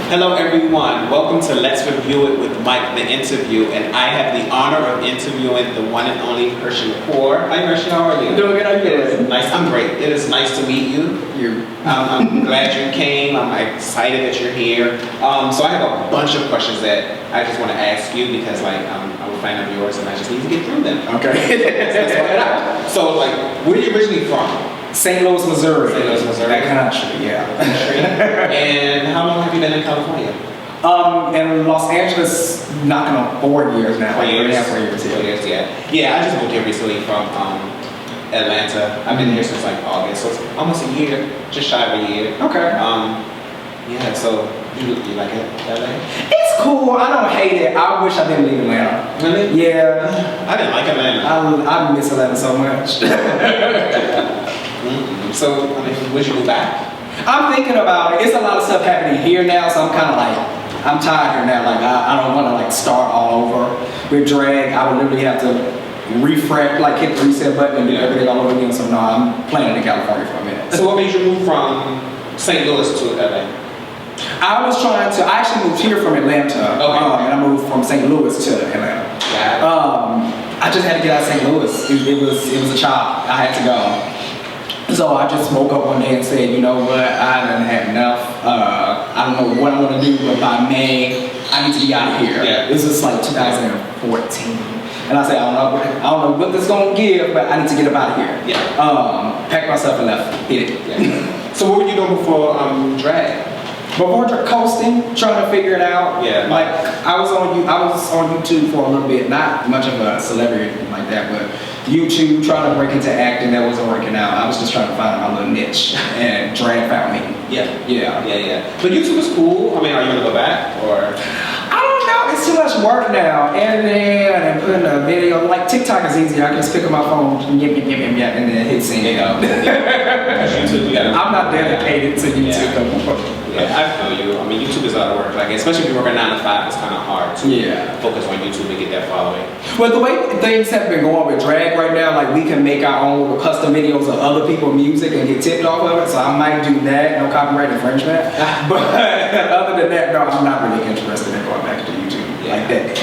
Hello everyone, welcome to Let's Review It with Mike, the interview, and I have the honor of interviewing the one and only Hershii LiqCour. Hi Hershii, how are you? Doing good, how are you doing? Nice, I'm great. It is nice to meet you. I'm glad you came, I'm excited that you're here. So I have a bunch of questions that I just want to ask you because I'm a fan of yours and I just need to get through them. Okay. So where are you originally from? St. Louis, Missouri. St. Louis, Missouri. That country, yeah. And how long have you been in California? In Los Angeles, knocking on 4 years now. 4 years? Yeah, 4 years, yeah. 4 years, yeah. Yeah, I just moved here recently from Atlanta. I've been here since August, so it's almost a year, just shy of a year. Okay. Yeah, so you like it, LA? It's cool, I don't hate it. I wish I didn't leave Atlanta. Really? Yeah. I didn't like Atlanta. I miss Atlanta so much. So, would you move back? I'm thinking about it. It's a lot of stuff happening here now, so I'm kind of I'm tired here now. I don't want to start all over with drag. I would literally have to refresh, hit the reset button and do everything all over again. So no, I'm planning in California for a minute. So what made you move from St. Louis to LA? I actually moved here from Atlanta. Okay. And I moved from St. Louis to Atlanta. Yeah. I just had to get out of St. Louis. It was a chop. I had to go. So I just woke up one day and said, you know what, I done had enough. I don't know what I'm gonna do, but by May, I need to be out of here. Yeah. This was 2014. And I said, I don't know what this is gonna give, but I need to get up out of here. Yeah. Packed myself and left. Hit it. Yeah. So what were you doing before drag? Before coasting, trying to figure it out. Yeah. I was on YouTube for a little bit, not much of a celebrity like that, but YouTube, trying to break into acting, that wasn't working out. I was just trying to find my little niche, and drag found me. Yeah. But YouTube is cool. I mean, are you gonna go back or? I don't know. It's too much work now. Editing and putting a video. TikTok is easier. I can just pick up my phone, and then hit send. YouTube, I'm not dedicated to YouTube no more. Yeah, I feel you. I mean, YouTube is a lot of work. Especially if you work a 9 to 5, it's kind of hard to focus on YouTube and get that following. Well, the way things have been going with drag right now, we can make our own little custom videos of other people's music and get tipped off of it. So I might do that. No copyright infringement. But other than that, no, I'm not really interested in going back to YouTube like that.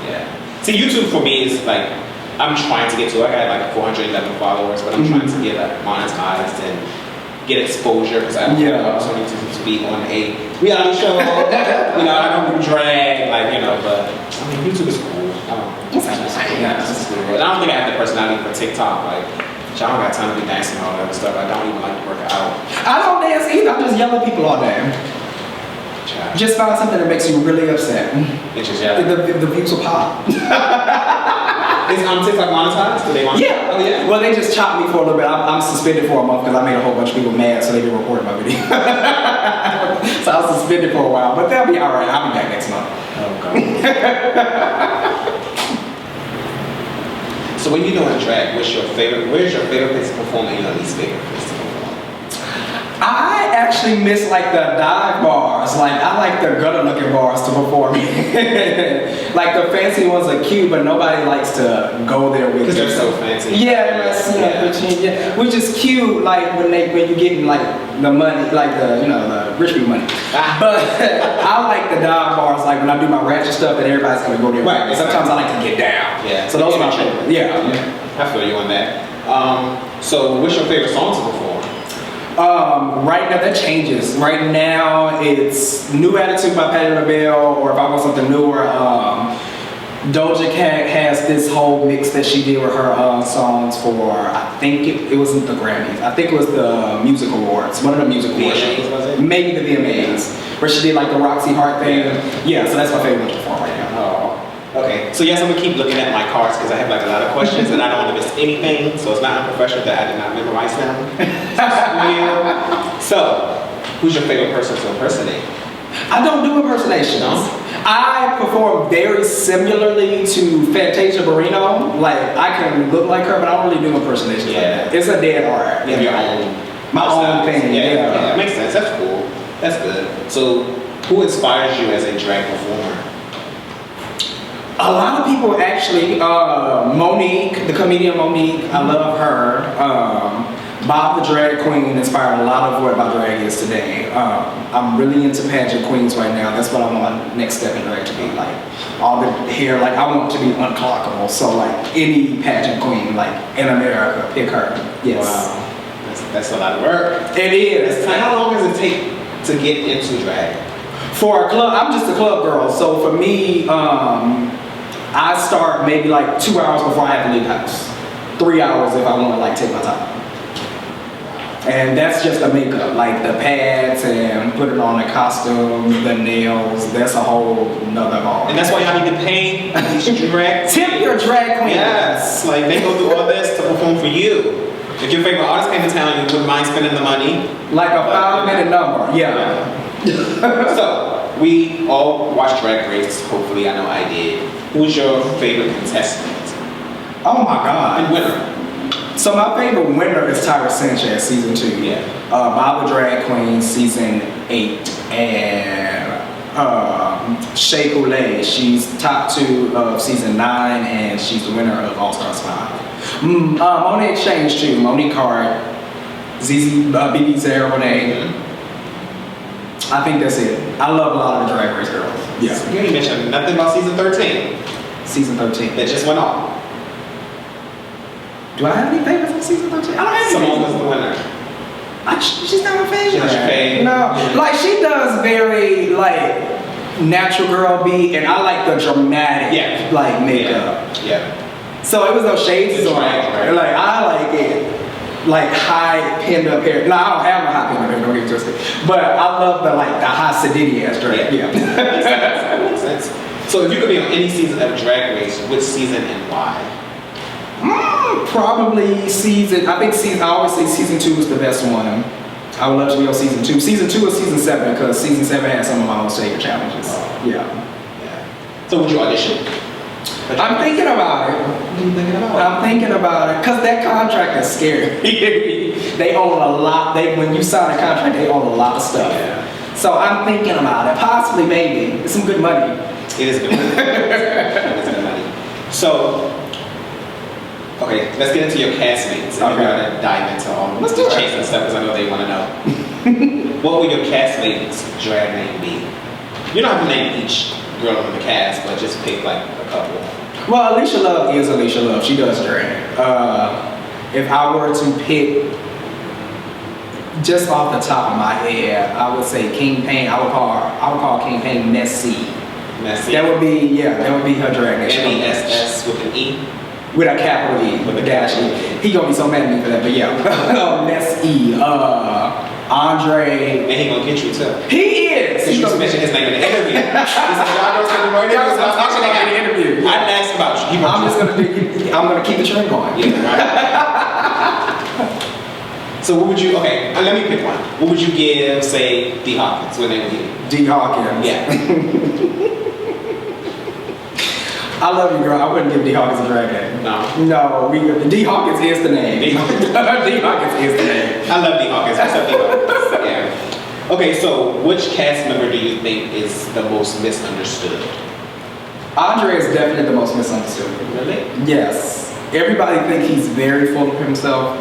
Yeah. See, YouTube for me is I'm trying to get to. I got 411 followers, but I'm trying to get monetized and get exposure because I have the opportunity to be on a reality show. I don't do drag, but YouTube is cool. It's cool. And I don't think I have the personality for TikTok. I don't got time to be dancing and all that other stuff. I don't even like to work out. I don't dance either. I'm just yelling at people all day. Just find something that makes you really upset. It's just yelling. The views will pop. Is TikTok monetized? Do they monetize? Yeah. Oh, yeah. Well, they just chopped me for a little bit. I'm suspended for a month because I made a whole bunch of people mad, so they didn't record my video. So I was suspended for a while, but they'll be all right. I'll be back next month. Oh, God. So when you're doing drag, where's your favorite place to perform and your least favorite place to perform? I actually miss the dive bars. I like the gutter looking bars to perform. The fancy ones are cute, but nobody likes to go there with. Because they're so fancy. Which is cute. When you getting the money, the rich people money. But I like the dive bars. When I do my ratchet stuff, and everybody's gonna go there. Right. Sometimes I like to get down. Yeah. So those are my favorite. Yeah. I feel you on that. So what's your favorite song to perform? Right now that changes. Right now it's New Attitude by Patti LaBelle, or if I want something newer, Doja Cat has this whole mix that she did with her songs for, I think it wasn't the Grammys, I think it was the Music Awards, one of the Music Awards. VMAs, was it? Maybe the VMAs, where she did the Roxy Hart thing. Yeah, so that's my favorite one to perform right now. Oh. Okay, so yes, I'm gonna keep looking at my cards because I have a lot of questions and I don't want to miss anything. So it's not unprofessional that I did not memorize them. So, who's your favorite person to impersonate? I don't do impersonations. No? I perform very similarly to Fantasia Barrino. I can look like her, but I don't really do impersonations. Yeah. It's a dead art. You have your own. My own thing. Yeah, that makes sense. That's cool. That's good. So, who inspires you as a drag performer? A lot of people actually. Monique, the comedian Monique. I love her. Bob the Drag Queen inspired a lot of what my drag is today. I'm really into pageant queens right now. That's what I want my next step in drag to be. Like all the hair, like I want to be unclockable. So like any pageant queen, like in America, pick her. Yes. Wow. That's a lot of work. It is. How long does it take to get into drag? For a club, I'm just a club girl. So for me, I start maybe like 2 hours before I have to leave the house. 3 hours if I want to like take my time. And that's just the makeup, like the pads and putting on the costume, the nails. That's a whole nother ball. And that's why y'all need to pay these drag. Tip your drag queen. Yes, like they go through all this to perform for you. If your favorite artist came to town, you wouldn't mind spending the money. Like a 5-minute number, yeah. So, we all watched Drag Race, hopefully, I know I did. Who's your favorite contestant? Oh my God. And winner? So my favorite winner is Tyra Sanchez, season 2. Yeah. Bob the Drag Queen, season 8. And Shea Coulee, she's top 2 of season 9, and she's the winner of All Stars 5. Monet Exchange too, Monique Card, BB Zara, Renee. I think that's it. I love a lot of the Drag Race girls. Yeah. You ain't mentioned nothing about season 13. Season 13. That just went off. Do I have any favorites from season 13? I don't have any. Simone was the winner. She's not my favorite. She's not your favorite? No. Like she does very like natural girl beat, and I like the dramatic like makeup. Yeah. So it was no shades on. Right. Like I like it. Like high pinned up hair. No, I don't have a high pinned up hair, don't get twisted. But I love the like the high sedity ass drag. Yeah. That makes sense. So if you could be on any season of Drag Race, which season and why? Probably season. I always say season 2 is the best one. I would love to be on season 2. Season 2 or season 7 because season 7 has some of my most favorite challenges. Yeah. So would you audition? I'm thinking about it. What are you thinking about? I'm thinking about it because that contract is scary. They own a lot. When you sign a contract, they own a lot of stuff. Yeah. So I'm thinking about it. Possibly, maybe. It's some good money. It is good money. It is good money. So, okay, let's get into your castmates. And we're going to dive into all the chase and stuff because I know they want to know. What would your castmates' drag name be? You don't have to name each girl in the cast, but just pick like a couple. Well, Alicia Love is Alicia Love. She does drag. If I were to pick, just off the top of my head, I would say King Pain. I would call King Pain Nessie. Nessie. That would be her drag name. N-E-S-S with an E. With a capital E, with a dash E. He gonna be so mad at me for that, but yeah. Nessie. Andre. And he gonna get you too. He is. He's gonna mention his name in the interview. He said, y'all don't say the I'm mentioning in the interview. I didn't ask about you. I'm gonna keep the train going. Yeah, right. So what would you, let me pick one. What would you give, say, D. Hawkins? What name would you give? D. Hawkins. Yeah. I love you, girl. I wouldn't give D. Hawkins a drag name. No. No, D. Hawkins is the name. D. Hawkins. D. Hawkins is the name. I love D. Hawkins. What's up, D. Hawkins? Yeah. Okay, so which cast member do you think is the most misunderstood? Andre is definitely the most misunderstood. Really? Yes. Everybody thinks he's very full of himself.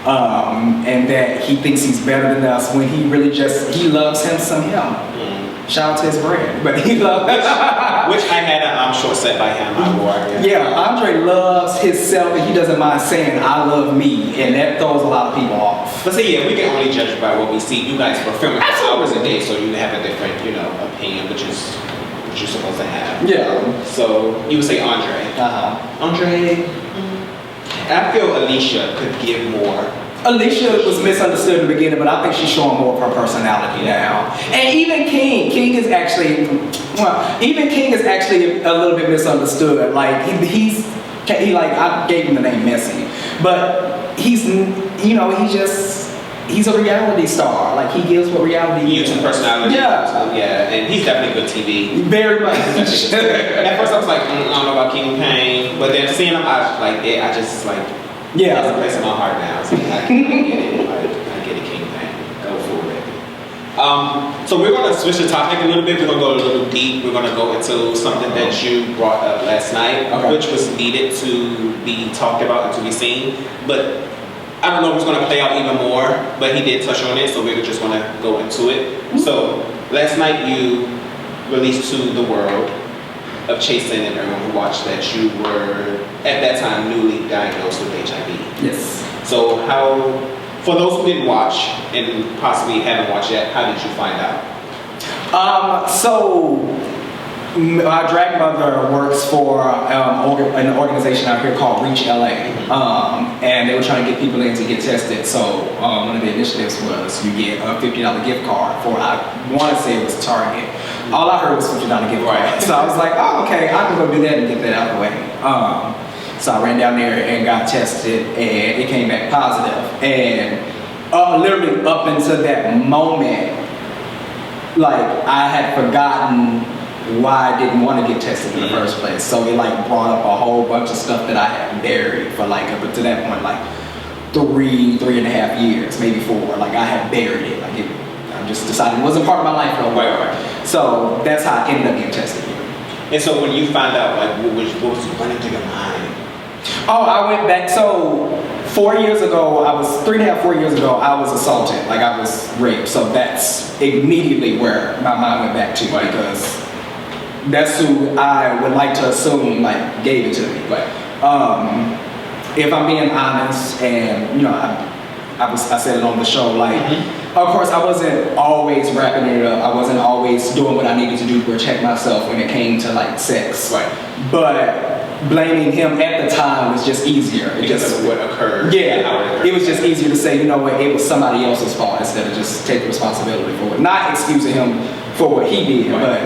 And that he thinks he's better than us when he really he loves him some him. Shout out to his brand, but he loves which I had a short set by him. I wore. Yeah, Andre loves himself and he doesn't mind saying I love me, and that throws a lot of people off. But see, we can only judge by what we see. You guys were filming for hours a day, so you have a different, opinion, which is what you're supposed to have. Yeah. So you would say Andre. Andre. I feel Alicia could give more. Alicia was misunderstood in the beginning, but I think she's showing more of her personality now. And even King is actually a little bit misunderstood. Like I gave him the name Messi, but he's a reality star. Like he gives what reality is. YouTube personality. Yeah. And he's definitely good TV. Very much. At first I was like, I don't know about King Pain, but then seeing him, I just like. Yeah. That's a place in my heart now. So I get it. I get it, King Pain. Go for it. So we're going to switch the topic a little bit. We're going to go a little deep. We're going to go into something that you brought up last night, which was needed to be talked about and to be seen. But I don't know if it's going to play out even more, but he did touch on it, so we just want to go into it. So last night you released to the world of chasing and everyone who watched that you were at that time newly diagnosed with HIV. Yes. So how, for those who didn't watch and possibly haven't watched yet, how did you find out? So my drag mother works for an organization out here called Reach LA, and they were trying to get people in to get tested. So one of the initiatives was you get a $50 gift card for, I want to say it was Target. All I heard was $50 gift card. So I was like, oh, okay, I can go do that and get that out of the way. So I ran down there and got tested, and it came back positive. And literally up until that moment, like I had forgotten why I didn't want to get tested in the first place. So it like brought up a whole bunch of stuff that I had buried for like up to that point, like 3.5 years, maybe 4. Like I had buried it. Like I just decided it wasn't part of my life no more. Right. So that's how I ended up getting tested. And so when you found out, like what was running through your mind? Oh, I went back. So 4 years ago, 4 years ago, I was assaulted. Like I was raped. So that's immediately where my mind went back to, because that's who I would like to assume like gave it to me. But if I'm being honest, and you know, I said it on the show, like of course I wasn't always wrapping it up. I wasn't always doing what I needed to do to protect myself when it came to like sex. Right. But blaming him at the time was just easier. Because of what occurred. Yeah, it was just easier to say, you know what, it was somebody else's fault instead of just taking responsibility for it. Not excusing him for what he did, but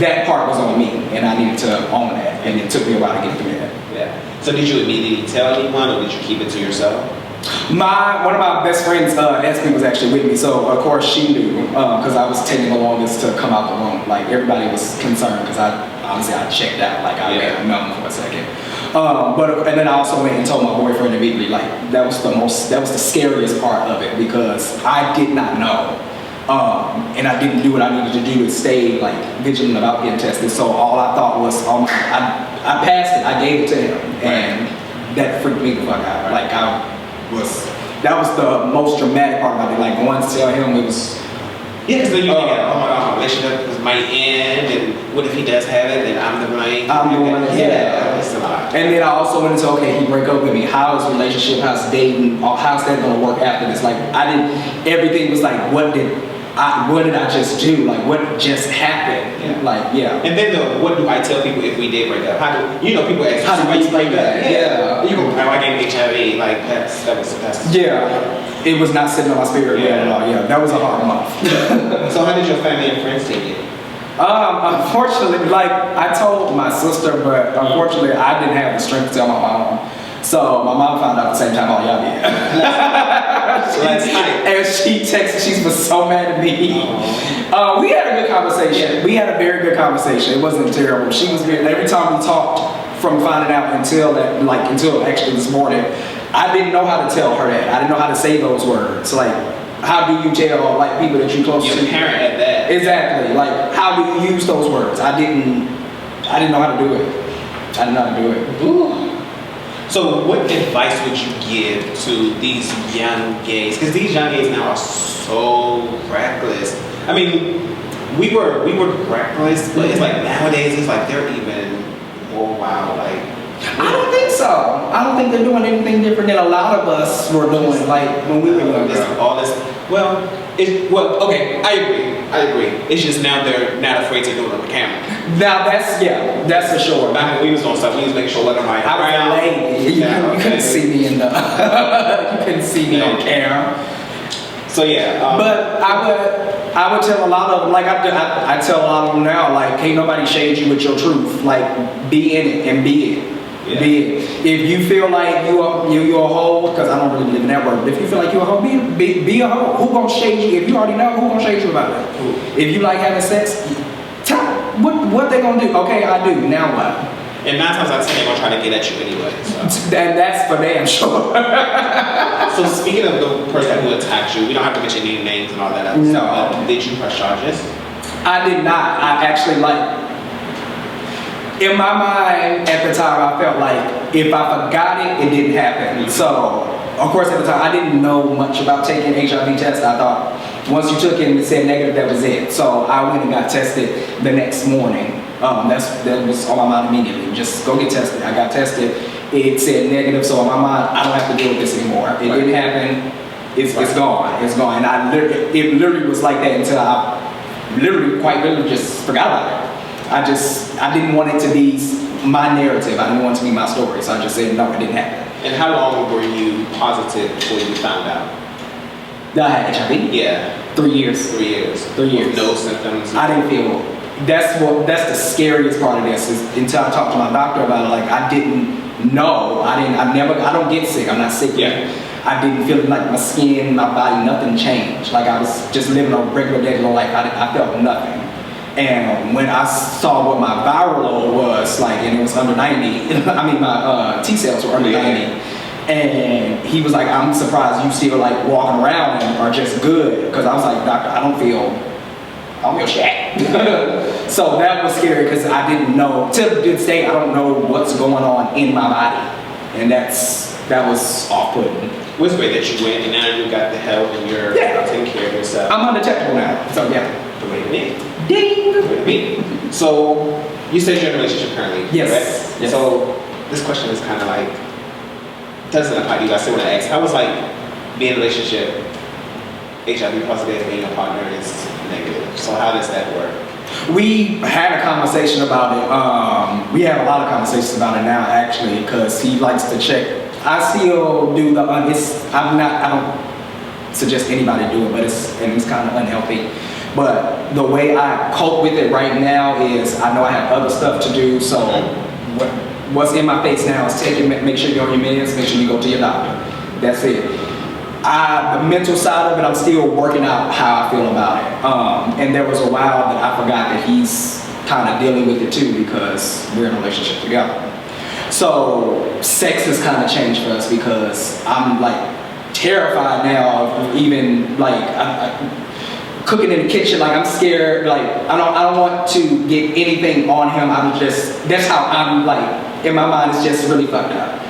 that part was on me, and I needed to own that, and it took me a while to get through that. Yeah. So did you immediately tell anyone, or did you keep it to yourself? One of my best friends, Esme, was actually with me, so of course she knew, because I was taking the longest to come out the room. Like everybody was concerned, because I checked out, like I ran numb for a second. And then I also went and told my boyfriend immediately. Like that was the scariest part of it, because I did not know. And I didn't do what I needed to do to stay like vigilant about getting tested. So all I thought was, oh my, I passed it. I gave it to him, and that freaked me the fuck out. Like that was the most dramatic part about it. Like going to tell him, it was. Yeah, because then you think, oh my God, my relationship might end, and what if he does have it, then I'm the blame. I'm the one. Yeah. That's a lot. And then I also went into, okay, he break up with me. How's relationship? How's dating? How's that gonna work after this? Like everything was like, what did I just do? Like what just happened? Yeah. Like And then what do I tell people if we did break up? People ask, how do we explain that? Yeah. You go, I gave HIV. Like that was. Yeah. It was not sitting on my spirit at all. Yeah, that was a hard month. So how did your family and friends take it? Unfortunately, like I told my sister, but unfortunately I didn't have the strength to tell my mom. So my mom found out at the same time all y'all did. And she texted, she was so mad at me. We had a good conversation. Yeah. We had a very good conversation. It wasn't terrible. She was very, every time we talked from finding out until actually this morning, I didn't know how to tell her that. I didn't know how to say those words. Like, how do you tell like people that you close to? Your parent at that. Exactly. Like, how do you use those words? I didn't know how to do it. I didn't know how to do it. Ooh. So what advice would you give to these young gays? Because these young gays now are so reckless. I mean, we were reckless, but it's like nowadays it's like they're even more wild. Like, I don't think so. I don't think they're doing anything different than a lot of us were doing, like when we were younger. Okay, I agree. It's just now they're not afraid to do it on the camera. Now that's for sure. Back when we was doing stuff, we was making sure let them like, I was a lady. You couldn't see me in the you couldn't see me on camera. So yeah. But I would tell a lot of them, like I tell a lot of them now, like can't nobody shade you with your truth. Like be in it and be it. Yeah. If you feel like you're a hoe, because I don't really live in that world, but if you feel like you're a hoe, be a hoe. Who gonna shade you? If you already know, who gonna shade you about it? If you like having sex, tell them what they gonna do. Okay, I do. Now what? And 9 times out of 10, they're gonna try to get at you anyway. So. And that's for damn sure. So speaking of the person who attacked you, we don't have to mention any names and all that. No. Did you press charges? I did not. I actually in my mind at the time, I felt like if I forgot it, it didn't happen. So of course, at the time, I didn't know much about taking HIV tests. I thought once you took it and it said negative, that was it. So I went and got tested the next morning. That was on my mind immediately. Just go get tested. I got tested. It said negative, so in my mind, I don't have to deal with this anymore. It didn't happen. It's gone. It's gone. And it literally was like that until I quite literally just forgot about it. I didn't want it to be my narrative. I didn't want it to be my story. So I just said, no, it didn't happen. And how long were you positive before you found out? That I had HIV? Yeah. 3 years. 3 years. 3 years. With no symptoms? I didn't feel, that's the scariest part of this is until I talked to my doctor about it, like I didn't know. I don't get sick. I'm not sick. Yeah. I didn't feel like my skin, my body, nothing changed. Like I was just living a regular regular life. I felt nothing. And when I saw what my viral load was, like, and it was under 90, I mean, my T cells were under 90. And he was like, I'm surprised you still like walking around and are just good. Because I was like, doctor, I don't feel shit. So that was scary because I didn't know, till this day, I don't know what's going on in my body. And that was off-putting. It was great that you went and now you got the help and you're taking care of yourself. I'm undetectable now, so yeah. Wait a minute. Ding! Wait a minute. So, you said you're in a relationship currently, yes. correct? Yes. So, this question is kind of like, doesn't apply to you. I still want to ask, how was like being in a relationship, HIV positive, being a partner is negative? So, how does that work? We had a conversation about it. We have a lot of conversations about it now, actually, because he likes to check. I still do I don't suggest anybody do it, but it's kind of unhealthy. But the way I cope with it right now is I know I have other stuff to do, so what's in my face now is make sure you're on your meds, make sure you go to your doctor. That's it. The mental side of it, I'm still working out how I feel about it. And there was a while that I forgot that he's kind of dealing with it too because we're in a relationship together. So sex has kind of changed for us because I'm like terrified now of even like cooking in the kitchen. Like I'm scared. Like I don't want to get anything on him. That's how I'm like in my mind. It's just really fucked up.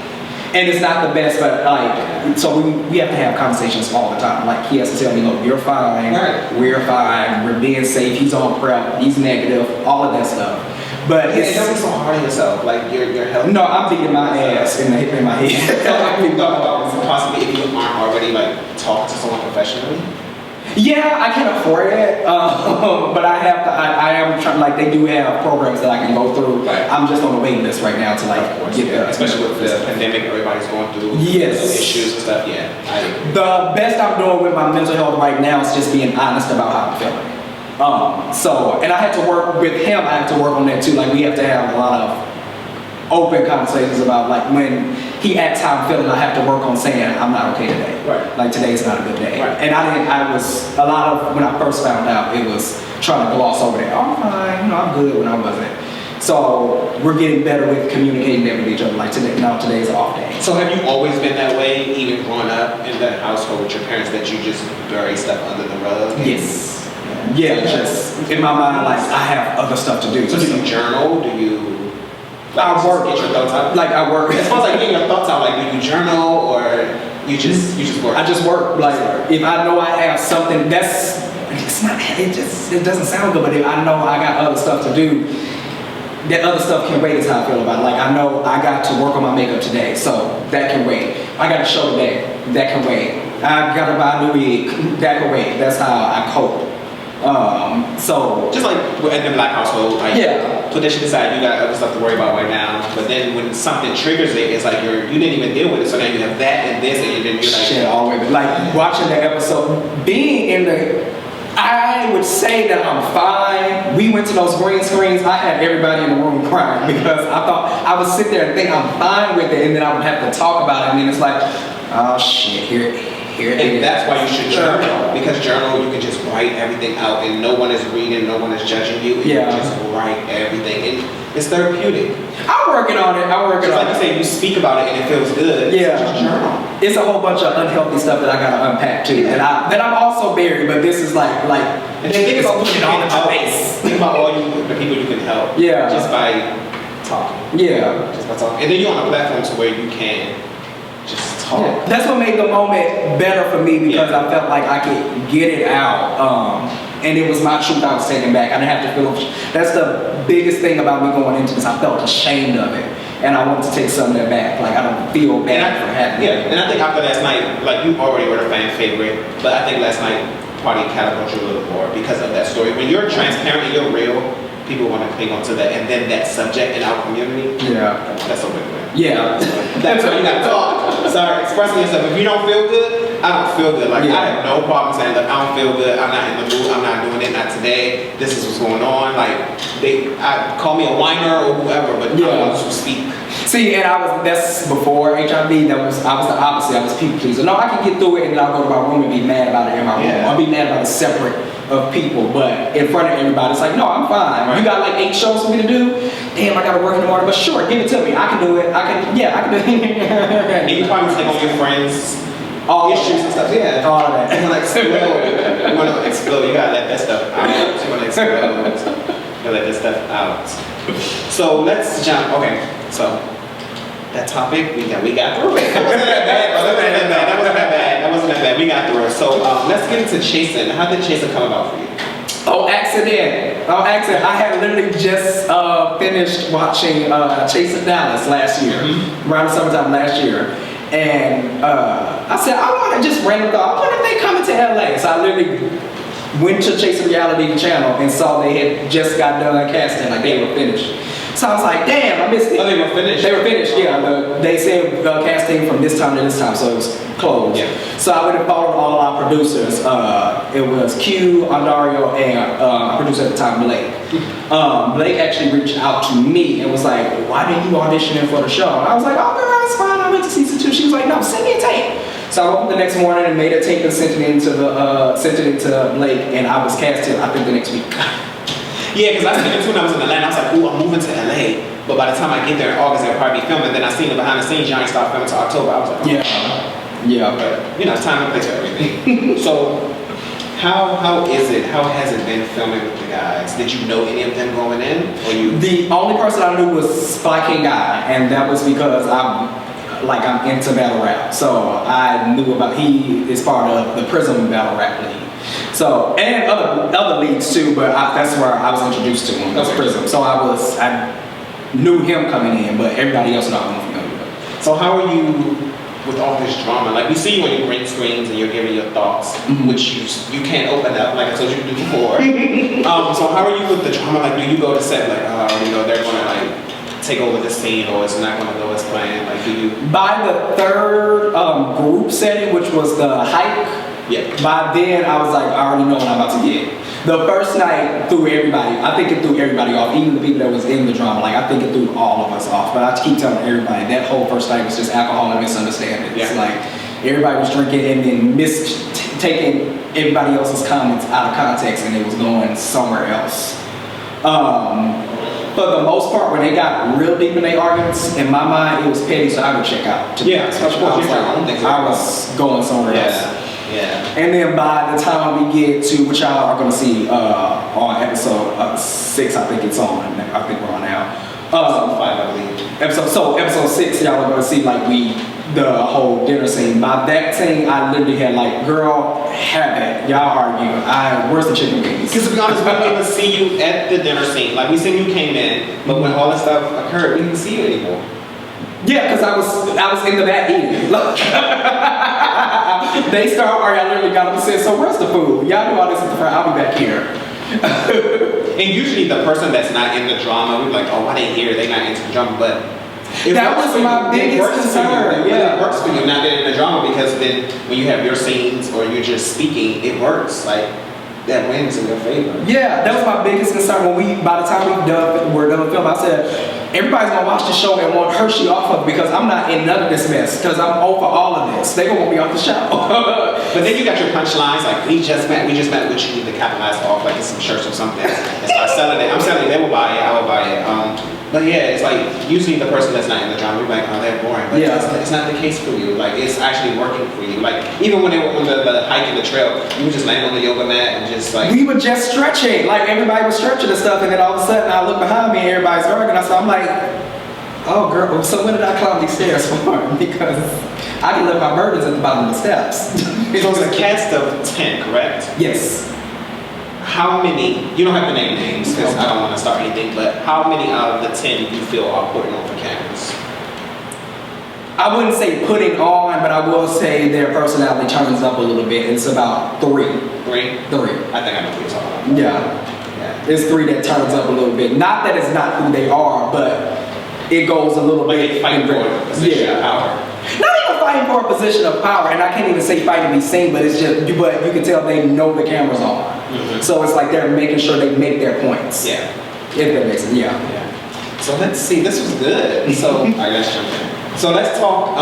And it's not the best, but like, so we have to have conversations all the time. Like he has to tell me, look, you're fine, we're fine, we're being safe, he's on PrEP, he's negative, all of that stuff. But it's don't be so hard on yourself, like your health. No, I'm beating my ass in my head. Have you thought about possibly if you aren't already like talk to someone professionally? Yeah, I can't afford it, but I am trying. Like they do have programs that I can go through. Right. I'm just on the waiting list right now to like get there. Especially with the pandemic, everybody's going through issues and stuff. Yeah, the best I'm doing with my mental health right now is just being honest about how I'm feeling. And I had to work with him. I have to work on that too. Like we have to have a lot of open conversations about like when he asks how I'm feeling, I have to work on saying I'm not okay today. Right. Like today's not a good day. Right. And I was a lot of when I first found out, it was trying to gloss over that. Oh, I'm fine, I'm good when I wasn't. So we're getting better with communicating that with each other. Like today's an off day. So have you always been that way, even growing up in the household with your parents, that you just bury stuff under the rug? Yes. Yeah, just in my mind, like I have other stuff to do. So do you journal? Do you? I work. Get your thoughts out. Like I work. It sounds like getting your thoughts out. Like do you journal or you just work? I just work. Like if I know I have something it doesn't sound good, but if I know I got other stuff to do, that other stuff can wait is how I feel about it. Like I know I got to work on my makeup today, so that can wait. I got a show today, that can wait. I gotta buy a new wig, that can wait. That's how I cope. So just like in the black household, like put that shit aside, you got other stuff to worry about right now. But then when something triggers it, it's like you didn't even deal with it, so now you have that and this, and then you're like shit all the way. Like watching the episode, being in I would say that I'm fine. We went to those green screens. I had everybody in the room crying because I thought I would sit there and think I'm fine with it, and then I would have to talk about it, and then it's like, oh shit, here it and is. that's why you should journal, because journal you can just write everything out, and no one is reading, no one is judging you. And you just write everything, and it's therapeutic. I'm working on it. Like you say, you speak about it and it feels good. Yeah. So just journal. It's a whole bunch of unhealthy stuff that I gotta unpack too. That I'm also buried, but this is like. And then think about putting it all in my face. Think about all the people you can help. Yeah. Just by talking. Yeah. Just by talking, and then you're on a platform to where you can just talk. Yeah. That's what made the moment better for me because I felt like I could get it out. And it was my truth I was taking back. I didn't have to feel. That's the biggest thing about me going into this. I felt ashamed of it. And I wanted to take some of that back. Like, I don't feel bad for having it. Yeah, and I think after last night, like, you already were the fan favorite, but I think last night probably catapulted you a little more because of that story. When you're transparent and you're real, people want to cling on to that. And then that subject in our community, that's a win-win. Yeah. That's why you got to talk. Sorry, expressing yourself. If you don't feel good, I don't feel good. Like, I have no problem saying, look, I don't feel good. I'm not in the mood. I'm not doing it. Not today. This is what's going on. Like, call me a whiner or whoever, but I want to speak. See, and that's before HIV. I was the opposite. I was people pleaser. No, I can get through it, and then I'll go to my room and be mad about it in my room. I'll be mad about it separate of people, but in front of everybody, it's like, no, I'm fine. Right. You got like 8 shows for me to do. Damn, I gotta work in the morning, but sure, give it to me. I can do it. I can do it. And you probably take on your friends' issues and stuff. Yeah, all of that. You want to explode. You want to explode. You gotta let that stuff out. You want to explode. You gotta let that stuff out. So let's jump. Okay, so that topic we got through it. That wasn't that bad. That wasn't that bad. We got through it. So let's get into chasing. How did chasing come about for you? Accident. I had literally just finished watching Chasing Dallas last year, around the summertime last year. And I said, I want to just random thought, I wonder if they coming to LA. So I literally went to Chasing Reality channel and saw they had just got done casting, like they were finished. So I was like, damn, I missed it. Oh, they were finished? They were finished, yeah. They said casting from this time to this time, so it was closed. Yeah. So I went and followed all our producers. It was Q, Ondario, and our producer at the time, Blake. Blake actually reached out to me and was like, why didn't you audition in for the show? And I was like, oh, girl, it's fine. I went to season 2. She was like, no, send me a tape. So I woke up the next morning and made a tape and sent it into Blake, and I was casted, I think, the next week. Yeah, because I seen it too when I was in Atlanta. I was like, ooh, I'm moving to LA. But by the time I get there in August, they'll probably be filming. Then I seen the behind the scenes, y'all ain't start filming until October. I was like, yeah. But, you know, it's time and place for everything. So, how has it been filming with the guys? Did you know any of them going in? Or you? The only person I knew was Spy King Guy, and that was because I'm into battle rap. So I knew he is part of the Prism Battle Rap League. So, and other leagues too, but that's where I was introduced to him. That was Prism. So I knew him coming in, but everybody else not familiar with. So how are you with all this drama? Like, we see you when you green screens and you're giving your thoughts, which you can't open up, like I told you to do before. So how are you with the drama? Like, do you go to set like, they're gonna like take over the scene, or it's not gonna go as planned? Like, do you? By the third group setting, which was the hike. Yeah. By then, I was like, I already know what I'm about to get. The first night threw everybody. I think it threw everybody off, even the people that was in the drama. Like, I think it threw all of us off. But I keep telling everybody that whole first night was just alcohol and misunderstandings. Yeah. Like, everybody was drinking and then taking everybody else's comments out of context, and it was going somewhere else. For the most part, when they got real deep in their arguments, in my mind, it was petty, so I would check out. Yeah, of course. I was going somewhere else. Yeah. And then by the time we get to, which y'all are going to see on episode 6, I think it's on. I think we're on now. Episode 5, I believe. Episode 6, y'all are going to see the whole dinner scene. By that scene, I literally had like, girl, have it. Y'all argue. Where's the chicken wings? Because to be honest, we didn't even see you at the dinner scene. Like, we seen you came in, but when all that stuff occurred, we didn't see you anymore. Yeah, because I was in the back eating. Look. They start arguing. I literally got up and said, so where's the food? Y'all do all this at the front. I'll be back here. And usually the person that's not in the drama, we're like, oh, why they here? They not into the drama. But that was my biggest concern. It works for you not getting in the drama, because then when you have your scenes or you're just speaking, it works. Like, that wins in your favor. Yeah, that was my biggest concern. By the time we're done film, I said, everybody's gonna watch the show and want Hershii off of it, because I'm not in none of this mess, because I'm over all of this. They gonna want me off the show. But then you got your punchlines, like, we just met, which you need to capitalize off, like it's some shirts or something, and start selling it. I'm selling it, they will buy it, I will buy it. But yeah, it's like, usually the person that's not in the drama, we're like, oh, they're boring. But it's not the case for you. Like, it's actually working for you. Like, even when they were on the hike in the trail, you would just land on the yoga mat and just like... We were just stretching. Like, everybody was stretching and stuff, and then all of a sudden, I look behind me and everybody's arguing. So I'm like, Oh, girl. So when did I climb these stairs for? Because I can leave my burdens at the bottom of the steps. So it's a cast of 10, correct? Yes. How many, you don't have to name names because I don't want to start anything, but how many out of the 10 you feel are putting on for cameras? I wouldn't say putting on, but I will say their personality turns up a little bit. It's about 3. 3? 3. I think I know what you're talking about. Yeah. There's 3 that turns up a little bit. Not that it's not who they are, but it goes a little bit. They fight for a position of power. Not even fighting for a position of power, and I can't even say fight to be seen, but it's just, but you can tell they know the camera's on. Mm-hmm. So it's like they're making sure they make their points. Yeah. If that makes sense, yeah. So let's see, this was good. So, alright, let's jump in. So let's talk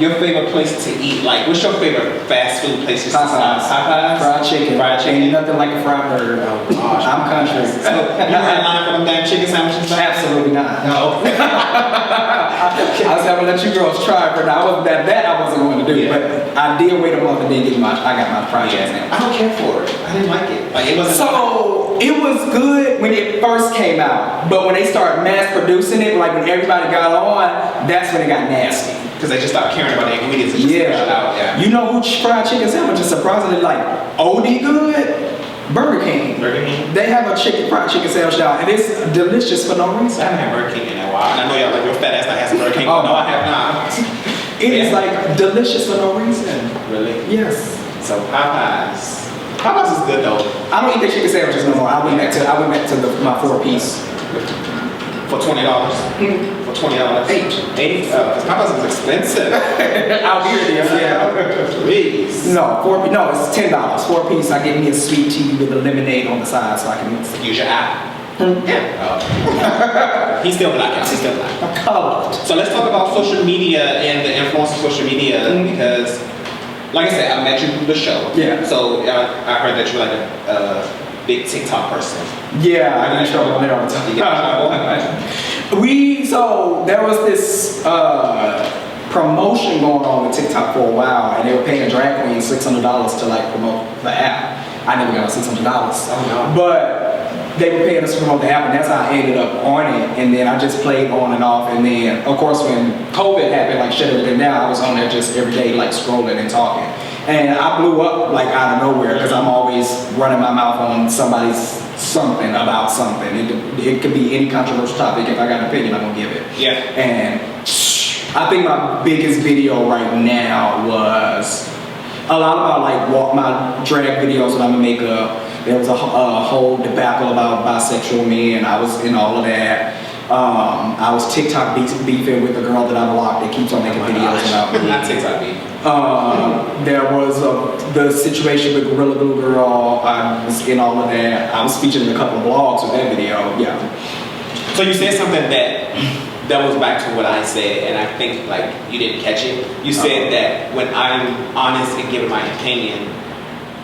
your favorite place to eat. Like, what's your favorite fast food places to eat? Popeyes? Fried chicken. Fried chicken. Ain't nothing like a fried burger. No. Gosh, I'm country. So, you were in line for them damn chicken sandwiches? Absolutely not. No. I was going to let you girls try, but I wasn't I wasn't going to do. Yeah. But I did wait a month and then I got my fried chicken sandwich. I don't care for it. I didn't like it. Like, it wasn't. So it was good when it first came out, but when they started mass producing it, like when everybody got on, that's when it got nasty. Because they just stopped caring about the ingredients and just pushed it out. Yeah. You know who fried chicken sandwich is surprisingly like OD good? Burger King. Burger King? They have a fried chicken sandwich now, and it's delicious for no reason. I haven't had Burger King in a while. And I know y'all like your fat ass not has some Burger King, but no, I have not. It is like delicious for no reason. Really? Yes. So Popeyes. Popeyes is good though. I don't eat their chicken sandwiches no more. I went back to my 4-piece. For $20? For $20? 8. Because Popeyes is expensive. Out here it is, yeah. Please. No, it's $10. 4-piece. I get me a sweet tea with a lemonade on the side so I can mix it. Use your app. Yeah. He's still black, He's still black. I'm colored. So let's talk about social media and the influence of social media because, like I said, I met you through the show. Yeah. So I heard that you were like a big TikTok person. Yeah, I get in trouble there all the time. So there was this promotion going on with TikTok for a while, and they were paying drag queens $600 to like promote the app. I never got $600. Oh no. But they were paying us to promote the app, and that's how I ended up on it. And then I just played on and off. And then, of course, when COVID happened, like shut everything down, I was on there just every day, like scrolling and talking. And I blew up like out of nowhere because I'm always running my mouth on somebody's something about something. It could be any controversial topic. If I got an opinion, I'm gonna give it. Yeah. And I think my biggest video right now was a lot about like my drag videos when I'm in makeup. There was a whole debacle about bisexual men. I was in all of that. I was TikTok beefing with the girl that I blocked that keeps on making videos about me. Not TikTok beef. There was the situation with Gorilla Glue Girl. I was in all of that. I was featured in a couple of vlogs with that video. Yeah. So you said something that was back to what I said, and I think like you didn't catch it. You said that when I'm honest and giving my opinion,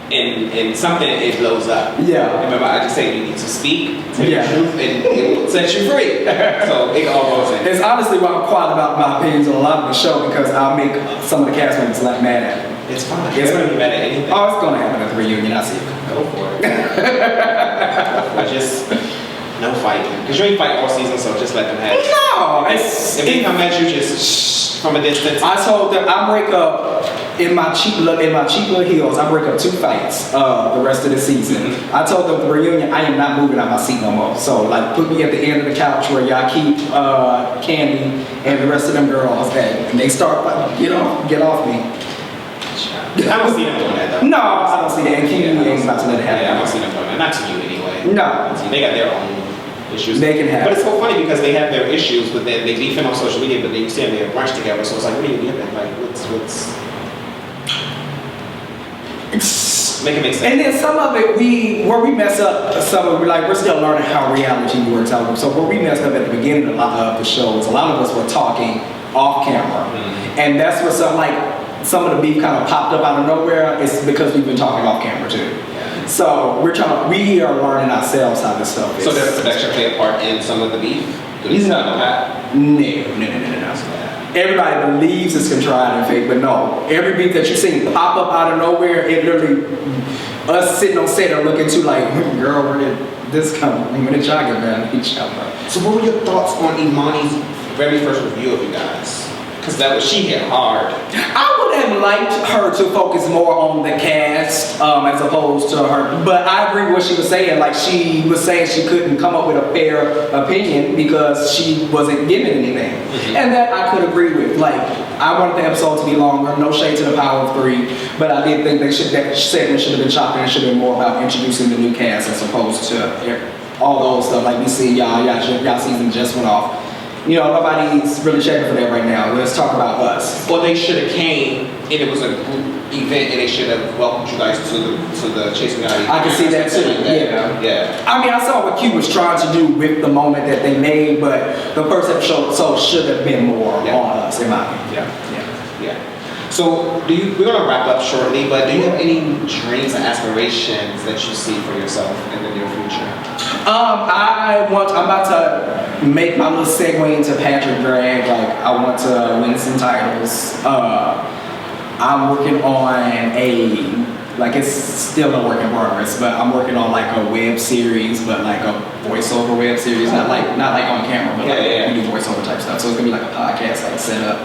in something it blows up. Yeah. Remember, I just said you need to speak, tell the truth, and it will set you free. So it all goes in. It's honestly why I'm quiet about my opinions on a lot of the show because I'll make some of the cast members like mad at me. It's fine. It's gonna be mad at anything. Oh, it's gonna happen at the reunion. I see it. Go for it. Just no fighting. Because you ain't fight all season, so just let them have it. No, if they come at you, just from a distance. I told them I break up in my cheap little heels. I break up 2 fights the rest of the season. I told them at the reunion I am not moving out my seat no more. So like put me at the end of the couch where y'all keep Candy and the rest of them girls and they start get off me. I don't see them doing that though. No, I don't see that. And Candy ain't about to let it happen. Yeah, I don't see them doing that. Not to you anyway. No. They got their own issues. They can have. But it's so funny because they have their issues, but then they beefing on social media, but then you see them they brunch together. So it's like, what are you doing? Like, what's make it make sense. And then some of it where we mess up, some of it we're still learning how reality works out. So where we messed up at the beginning of the show is a lot of us were talking off camera, and that's where some of the beef kind of popped up out of nowhere. It's because we've been talking off camera too. Yeah. So we are learning ourselves how this stuff is. So does production play a part in some of the beef? No. Everybody believes it's contrived and fake, but no. Every beat that you see pop up out of nowhere, it literally, us sitting on set are looking to like, girl, where did this come from? When did y'all get mad at each other? So what were your thoughts on Imani's very first review of you guys? Because that was, she hit hard. I would have liked her to focus more on the cast as opposed to her. But I agree with what she was saying. Like, she was saying she couldn't come up with a fair opinion because she wasn't given anything. And that I could agree with. Like, I wanted the episode to be longer. No shade to the Power of Three. But I did think that segment should have been chopped and it should have been more about introducing the new cast as opposed to all those stuff. Like, we see y'all season just went off. You know, nobody's really checking for that right now. Let's talk about us. Well, they should have came, and it was a group event, and they should have welcomed you guys to the Chasing Reality. I can see that too. Yeah. I mean, I saw what Q was trying to do with the moment that they made, but the first episode should have been more on us, in my opinion. Yeah. So, we're gonna wrap up shortly, but do you have any dreams and aspirations that you see for yourself in the near future? I'm about to make my little segue into Patrick Drag. Like, I want to win some titles. I'm working on it's still a work in progress, but I'm working on like a web series, but like a voiceover web series, not like on camera, but we do voiceover type stuff. So it's gonna be like a podcast like setup,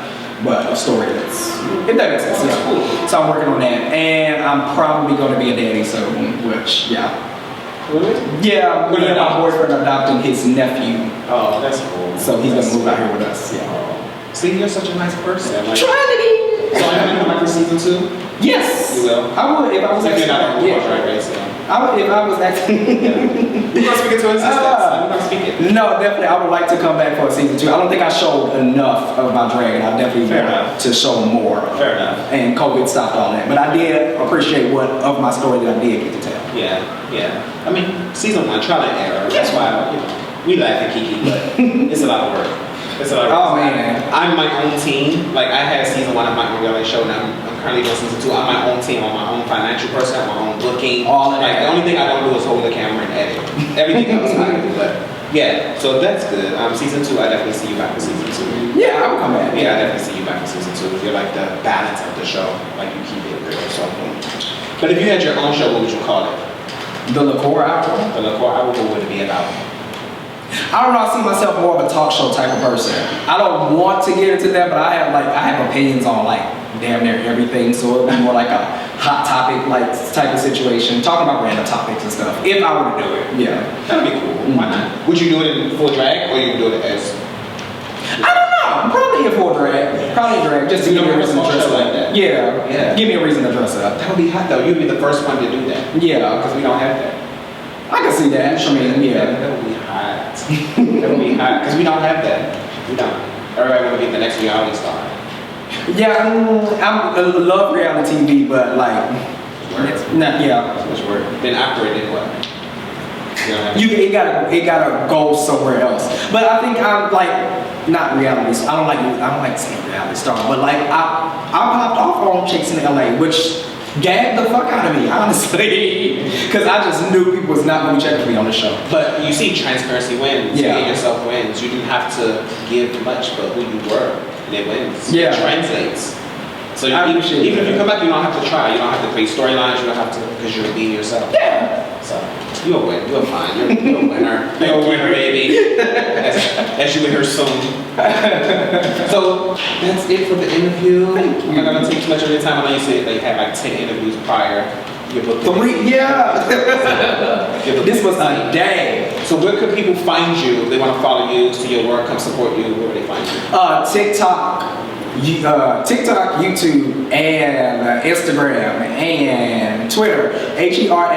but a story if that makes sense. Cool. So I'm working on that, and I'm probably gonna be a daddy soon, which Really? Yeah, me and my boyfriend adopting his nephew. Oh, that's cool. So he's gonna move out here with us. See, you're such a nice person. Like, Trinity! So are you gonna come back for season 2? Yes! You will? I would if I was actually. You're not on right, right? So. I would if I was actually. You're gonna speak it to existence. I'm not speaking. No, definitely. I would like to come back for a season 2. I don't think I showed enough of my dragon. I definitely want to show more. Fair enough. And COVID stopped all that. But I did appreciate what of my story that I did get to tell. Yeah. I mean, season 1, trial and error. That's why we laugh at Kiki, but it's a lot of work. Oh man. I'm my own team. Like, I had season 1 of my own reality show, and I'm currently doing season 2. I'm my own team. I'm my own financial person. I'm my own booking. All of that. Like, the only thing I don't do is hold the camera and edit. Everything else I do. But yeah, so that's good. Season 2, I definitely see you back for season 2. Yeah, I would come back. Yeah, I definitely see you back for season 2. You're like the balance of the show. Like, you keep it real. So, but if you had your own show, what would you call it? The LiqCour Hour? The LiqCour Hour, what would it be about? I don't know, I see myself more of a talk show type of person. I don't want to get into that, but I have opinions on like damn near everything, so it'll be more like a hot topic like type of situation, talking about random topics and stuff, if I were to do it. That'd be cool. Why not? Would you do it in full drag, or you do it as? I don't know, probably in full drag. Probably drag, just to give me a reason to dress up. Like that. Yeah, give me a reason to dress up. That would be hot though. You'd be the first one to do that. Yeah. Because we don't have that. I can see that. I mean, That would be hot. That would be hot. Because we don't have that. We don't. Everybody want to be the next reality star. Yeah, I love reality TV, but like, Too much work. Then after it, then what? It gotta go somewhere else. But I think I'm like not reality. I don't like saying reality star, but like I popped off on Chasing LA, which gagged the fuck out of me, honestly, because I just knew people was not going to check for me on the show. But you see, transparency wins. Yeah. Being yourself wins. You didn't have to give much, but who you were, and it wins. Yeah. It translates. So even if you come back, you don't have to try. You don't have to create storylines. You don't have to, because you're being yourself. Yeah. So you'll win. You're fine. You're a winner. You're a winner, baby. As you will hear soon. So that's it for the interview. I'm not gonna take too much of your time. I know you said that you had like 10 interviews prior. Your book. 3, yeah. This was a day. So where could people find you? If they want to follow you, see your work, come support you, where would they find you? TikTok, YouTube, and Instagram, and Twitter. HERSHIILIQCOUR,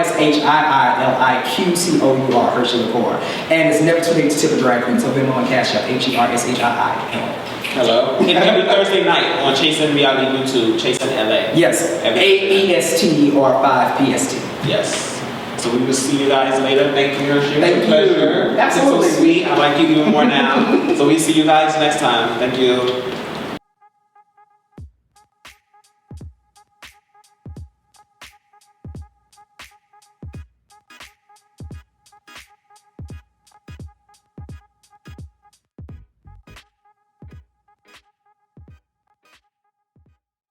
Hershii LiqCour. And it's never too late to tip a drag queen, so Venmo on Cash App, HERSHIIL. Hello. And every Thursday night on Chasing Reality YouTube, Chasing LA. Yes. 8 EST or 5 PST. Yes. So we will see you guys later. Thank you, Hershii. Thank you. Pleasure. Absolutely. It's so sweet. I like you even more now. So we see you guys next time. Thank you.